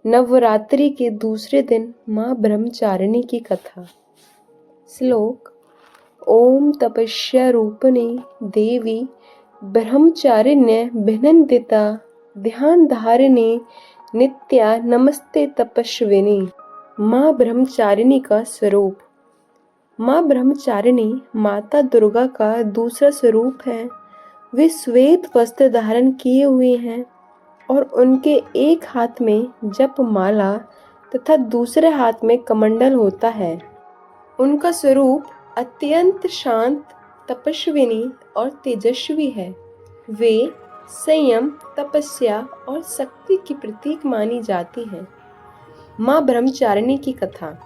नवरात्रि के दूसरे दिन माँ ब्रह्मचारिणी की कथा। श्लोक। ओम तपस्या रूपिणी देवी ब्रह्मचारिण्य भिनन्दिता ध्यान धारिणी नित्या नमस्ते तपस्विनी। माँ ब्रह्मचारिणी का स्वरूप। माँ ब्रह्मचारिणी माता दुर्गा का दूसरा स्वरूप है। वे श्वेत वस्त्र धारण किए हुए हैं और उनके एक हाथ में जप माला तथा दूसरे हाथ में कमंडल होता है। उनका स्वरूप अत्यंत शांत, तपस्विनी और तेजस्वी है। वे संयम, तपस्या और शक्ति की प्रतीक मानी जाती हैं। माँ ब्रह्मचारिणी की कथा।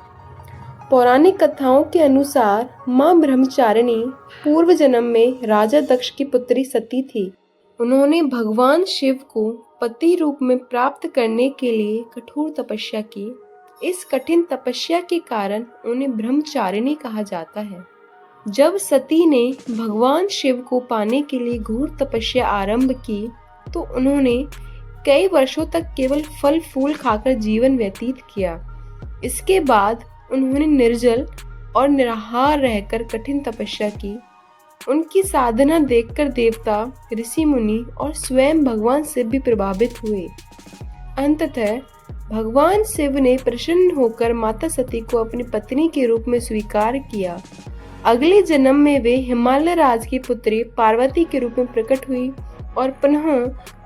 पौराणिक कथाओं के अनुसार माँ ब्रह्मचारिणी पूर्व जन्म में राजा दक्ष की पुत्री सती थी। उन्होंने भगवान शिव को पति रूप में प्राप्त करने के लिए कठोर तपस्या की। इस कठिन तपस्या के कारण उन्हें ब्रह्मचारिणी कहा जाता है। जब सती ने भगवान शिव को पाने के लिए घोर तपस्या आरंभ की तो उन्होंने कई वर्षों तक केवल फल फूल खाकर जीवन व्यतीत किया। इसके बाद उन्होंने निर्जल और निराहार रहकर कठिन तपस्या की। उनकी साधना देखकर देवता, ऋषि मुनि और स्वयं भगवान शिव भी प्रभावित हुए। अंततः भगवान शिव ने प्रसन्न होकर माता सती को अपनी पत्नी के रूप में स्वीकार किया। अगले जन्म में वे हिमालय राज की पुत्री पार्वती के रूप में प्रकट हुई और पुनः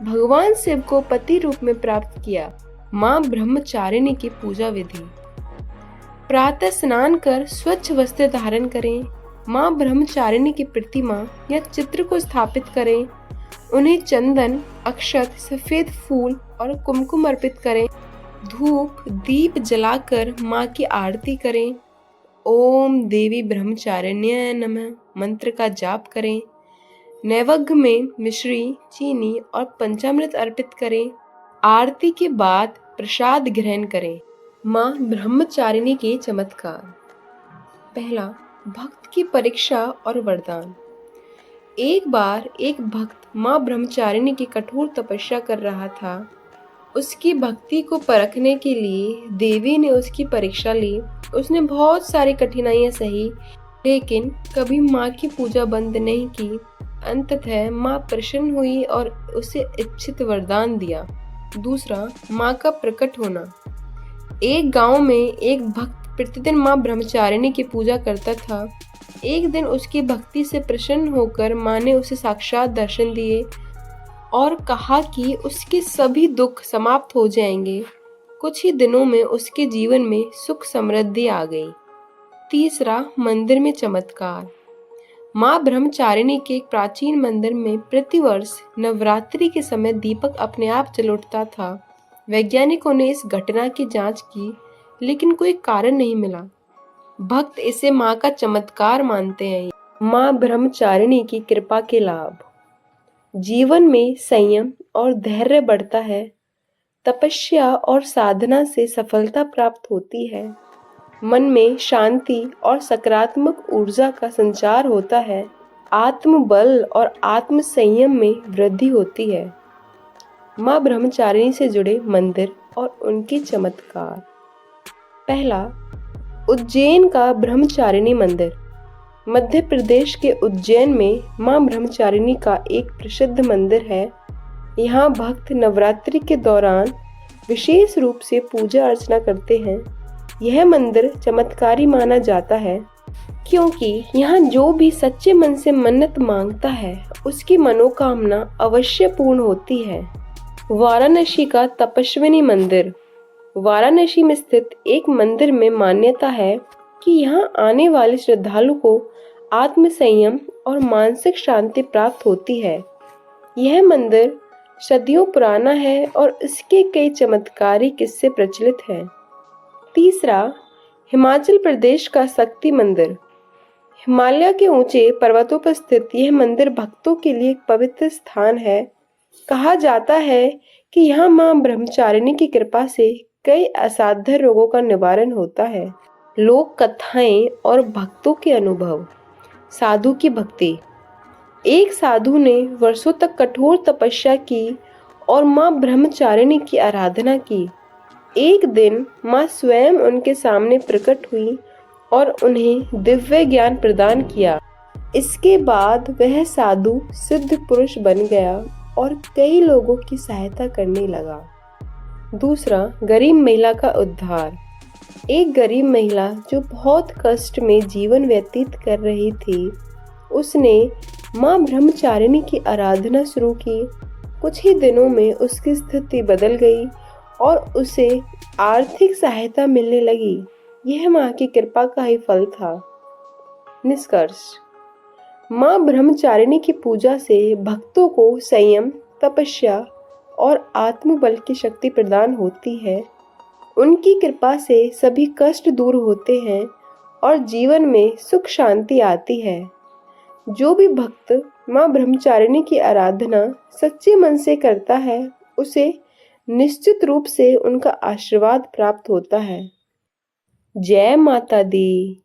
भगवान शिव को पति रूप में प्राप्त किया। माँ ब्रह्मचारिणी की पूजा विधि। प्रातः स्नान कर स्वच्छ वस्त्र धारण करें। माँ ब्रह्मचारिणी की प्रतिमा या चित्र को स्थापित करें। उन्हें चंदन, अक्षत, सफेद फूल और कुमकुम अर्पित करें। धूप दीप जलाकर माँ की आरती करें। ओम देवी ब्रह्मचारिण्य नमः मंत्र का जाप करें। नैवेद्य में मिश्री, चीनी और पंचामृत अर्पित करें। आरती के बाद प्रसाद ग्रहण करें। माँ ब्रह्मचारिणी के चमत्कार। पहला, भक्त की परीक्षा और वरदान। एक बार एक भक्त माँ ब्रह्मचारिणी की कठोर तपस्या कर रहा था। उसकी भक्ति को परखने के लिए देवी ने उसकी परीक्षा ली। उसने बहुत सारी कठिनाइयां सही, लेकिन कभी माँ की पूजा बंद नहीं की। अंततः माँ प्रसन्न हुई और उसे इच्छित वरदान दिया। दूसरा, माँ का प्रकट होना। एक गांव में एक भक्त प्रतिदिन माँ ब्रह्मचारिणी की पूजा करता था। एक दिन उसकी भक्ति से प्रसन्न होकर माँ ने उसे साक्षात दर्शन दिए और कहा कि उसके सभी दुख समाप्त हो जाएंगे। कुछ ही दिनों में उसके जीवन में सुख समृद्धि आ गई। तीसरा, मंदिर में चमत्कार। माँ ब्रह्मचारिणी के एक प्राचीन मंदिर में प्रतिवर्ष नवरात्रि के समय दीपक अपने आप जल उठता था। वैज्ञानिकों ने इस घटना की जांच की, लेकिन कोई कारण नहीं मिला। भक्त इसे माँ का चमत्कार मानते हैं। माँ ब्रह्मचारिणी की कृपा के लाभ। जीवन में संयम और धैर्य बढ़ता है। तपस्या और साधना से सफलता प्राप्त होती है। मन में शांति और सकारात्मक ऊर्जा का संचार होता है। आत्मबल और आत्म संयम में वृद्धि होती है। माँ ब्रह्मचारिणी से जुड़े मंदिर और उनके चमत्कार। पहला, उज्जैन का ब्रह्मचारिणी मंदिर। मध्य प्रदेश के उज्जैन में माँ ब्रह्मचारिणी का एक प्रसिद्ध मंदिर है। यहाँ भक्त नवरात्रि के दौरान विशेष रूप से पूजा अर्चना करते हैं। यह मंदिर चमत्कारी माना जाता है क्योंकि यहाँ जो भी सच्चे मन से मन्नत मांगता है उसकी मनोकामना अवश्य पूर्ण होती है। वाराणसी का तपस्विनी मंदिर। वाराणसी में स्थित एक मंदिर में मान्यता है कि यहाँ आने वाले श्रद्धालु को आत्म संयम और मानसिक शांति प्राप्त होती है। यह मंदिर सदियों पुराना है और इसके कई चमत्कारी किस्से प्रचलित हैं। तीसरा, हिमाचल प्रदेश का शक्ति मंदिर। हिमालय के ऊंचे पर्वतों पर स्थित यह मंदिर भक्तों के लिए एक पवित्र स्थान है। कहा जाता है कि यहाँ माँ ब्रह्मचारिणी की कृपा से कई असाध्य रोगों का निवारण होता है। लोक कथाएं और भक्तों के अनुभव। साधु की भक्ति। एक साधु ने वर्षों तक कठोर तपस्या की और माँ ब्रह्मचारिणी की आराधना की। एक दिन माँ स्वयं उनके सामने प्रकट हुई और उन्हें दिव्य ज्ञान प्रदान किया। इसके बाद वह साधु सिद्ध पुरुष बन गया और कई लोगों की सहायता करने लगा। दूसरा, गरीब महिला का उद्धार। एक गरीब महिला जो बहुत कष्ट में जीवन व्यतीत कर रही थी, उसने माँ ब्रह्मचारिणी की आराधना शुरू की। कुछ ही दिनों में उसकी स्थिति बदल गई और उसे आर्थिक सहायता मिलने लगी। यह माँ की कृपा का ही फल था। निष्कर्ष, माँ ब्रह्मचारिणी की पूजा से भक्तों को संयम, तपस्या और आत्मबल की शक्ति प्रदान होती है। उनकी कृपा से सभी कष्ट दूर होते हैं और जीवन में सुख शांति आती है। जो भी भक्त माँ ब्रह्मचारिणी की आराधना सच्चे मन से करता है, उसे निश्चित रूप से उनका आशीर्वाद प्राप्त होता है। जय माता दी।